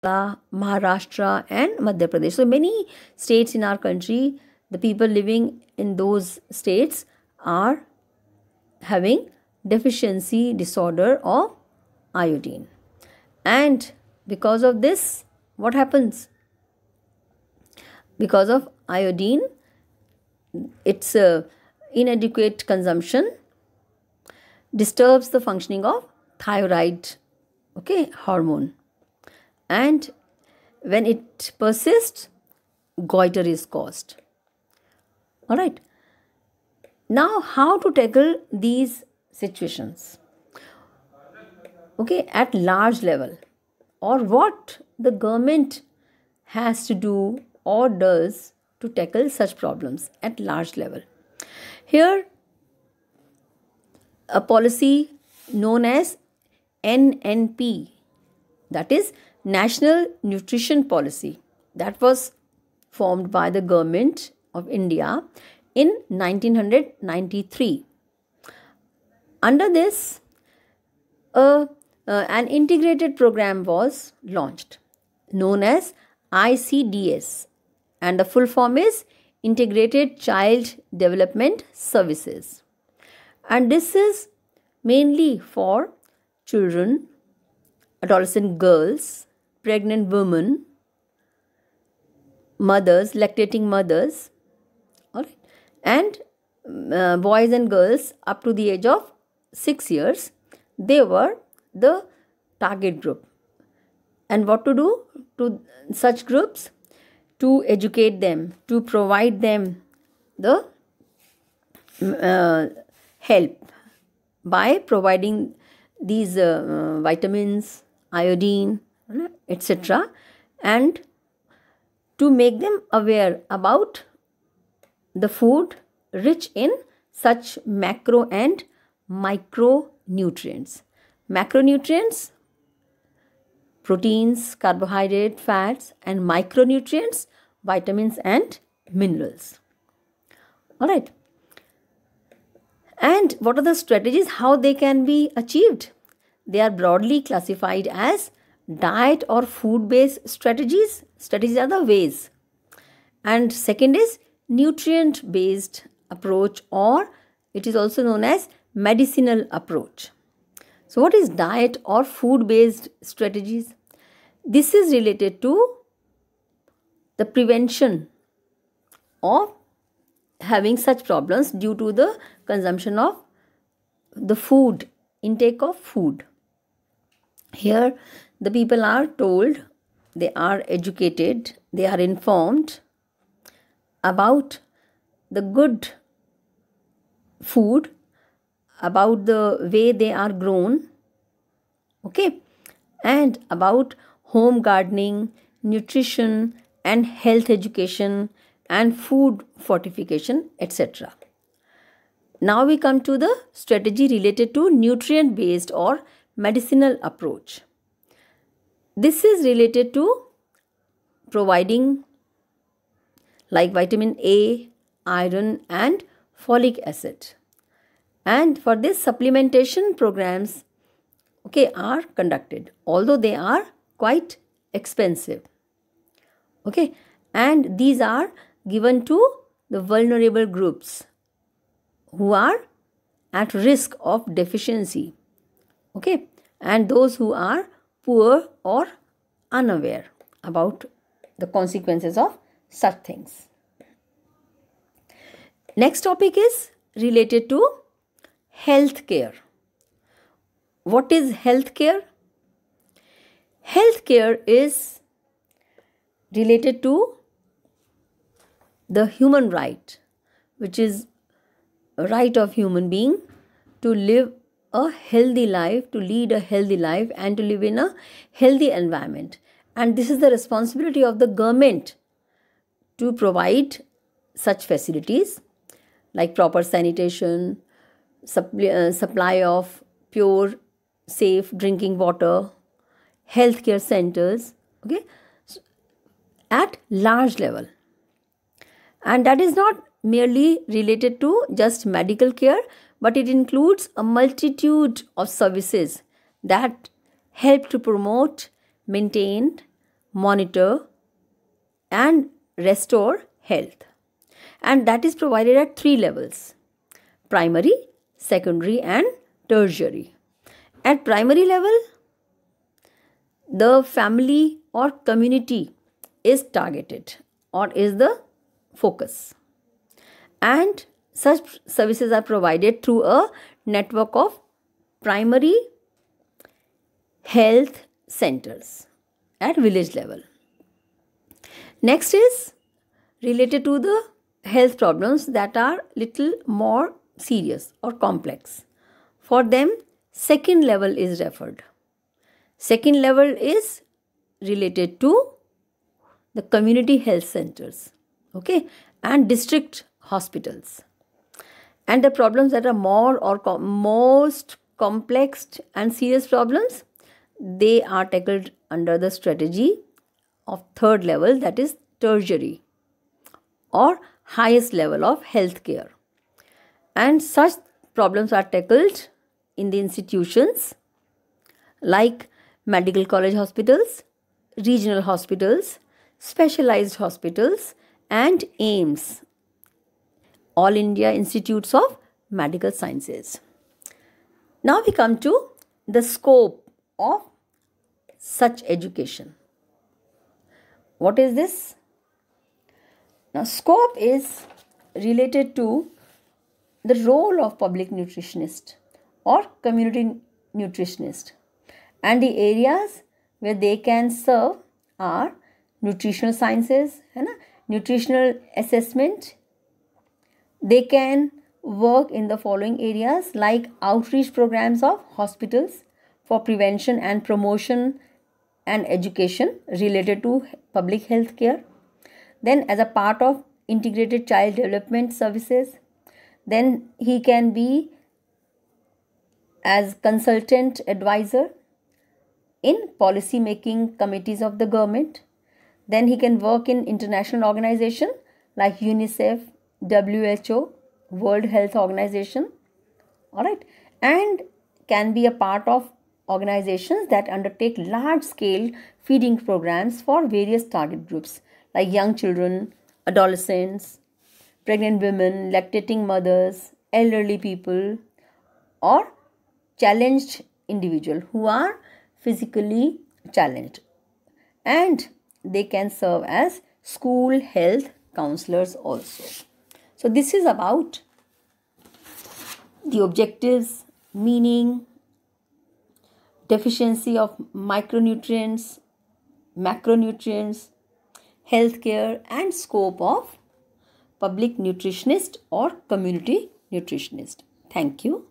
Maharashtra, and Madhya Pradesh. So many states in our country, the people living in those states are having deficiency disorder of iodine. And because of this, what happens? Because of iodine, its inadequate consumption disturbs the functioning of thyroid, okay, hormone. And when it persists, goiter is caused. All right. Now, how to tackle these situations? Okay, at large level, or what the government has to do or does to tackle such problems at large level. Here, a policy known as NNP, that is National Nutrition Policy, that was formed by the government of India in 1993. Under this, an integrated program was launched known as ICDS, and the full form is Integrated Child Development Services. And this is mainly for children, adolescent girls, pregnant women, mothers, lactating mothers, all right, and boys and girls up to the age of 6 years. They were the target group. And what to do to such groups? To educate them, to provide them the help by providing these vitamins, iodine, etc., and to make them aware about the food rich in such macro and micronutrients. Macronutrients, proteins, carbohydrate, fats, and micronutrients, vitamins and minerals. All right. And what are the strategies, how they can be achieved? They are broadly classified as diet or food based strategies. Strategies are the ways. And second is nutrient based approach, or it is also known as medicinal approach. So what is diet or food based strategies? This is related to the prevention of having such problems due to the consumption of the food, intake of food. Here the people are told, they are educated, they are informed about the good food, about the way they are grown, okay, and about home gardening, nutrition and health education and food fortification, etc. Now we come to the strategy related to nutrient based or medicinal approach. This is related to providing like vitamin A, iron and folic acid. And for this, supplementation programs, okay, are conducted, although they are quite expensive. Okay, and these are given to the vulnerable groups who are at risk of deficiency. Okay, and those who are poor or unaware about the consequences of such things. Next topic is related to healthcare. What is healthcare? Healthcare is related to the human right, which is a right of human being to live a healthy life, to lead a healthy life and to live in a healthy environment. And this is the responsibility of the government to provide such facilities like proper sanitation, supply of pure, safe drinking water, healthcare centers, okay, at large level. And that is not merely related to just medical care, but it includes a multitude of services that help to promote, maintain monitor, and restore health. And that is provided at 3 levels: primary, secondary, and tertiary. At primary level, the family or community is targeted or is the focus. And such services are provided through a network of primary health centers at village level. Next is related to the health problems that are little more serious or complex. For them, second level is referred. Second level is related to the community health centers, okay, and district hospitals. And the problems that are more or most complex and serious problems, they are tackled under the strategy of third level, that is tertiary or highest level of healthcare. And such problems are tackled in the institutions like medical college hospitals, regional hospitals, specialized hospitals, and AIIMS, All India Institutes of Medical Sciences. Now we come to the scope of such education. What is this? Now, scope is related to the role of public nutritionist or community nutritionist, and the areas where they can serve are nutritional sciences, nutritional assessment. They can work in the following areas like outreach programs of hospitals for prevention and promotion and education related to public health care. Then as a part of integrated child development services. Then he can be as consultant advisor in policy making committees of the government. Then he can work in international organization like UNICEF, WHO, World Health Organization, all right, and can be a part of organizations that undertake large scale feeding programs for various target groups like young children, adolescents, pregnant women, lactating mothers, elderly people, or challenged individuals who are physically challenged. And they can serve as school health counselors also. So this is about the objectives, meaning, deficiency of micronutrients, macronutrients, healthcare, and scope of public nutritionist or community nutritionist. Thank you.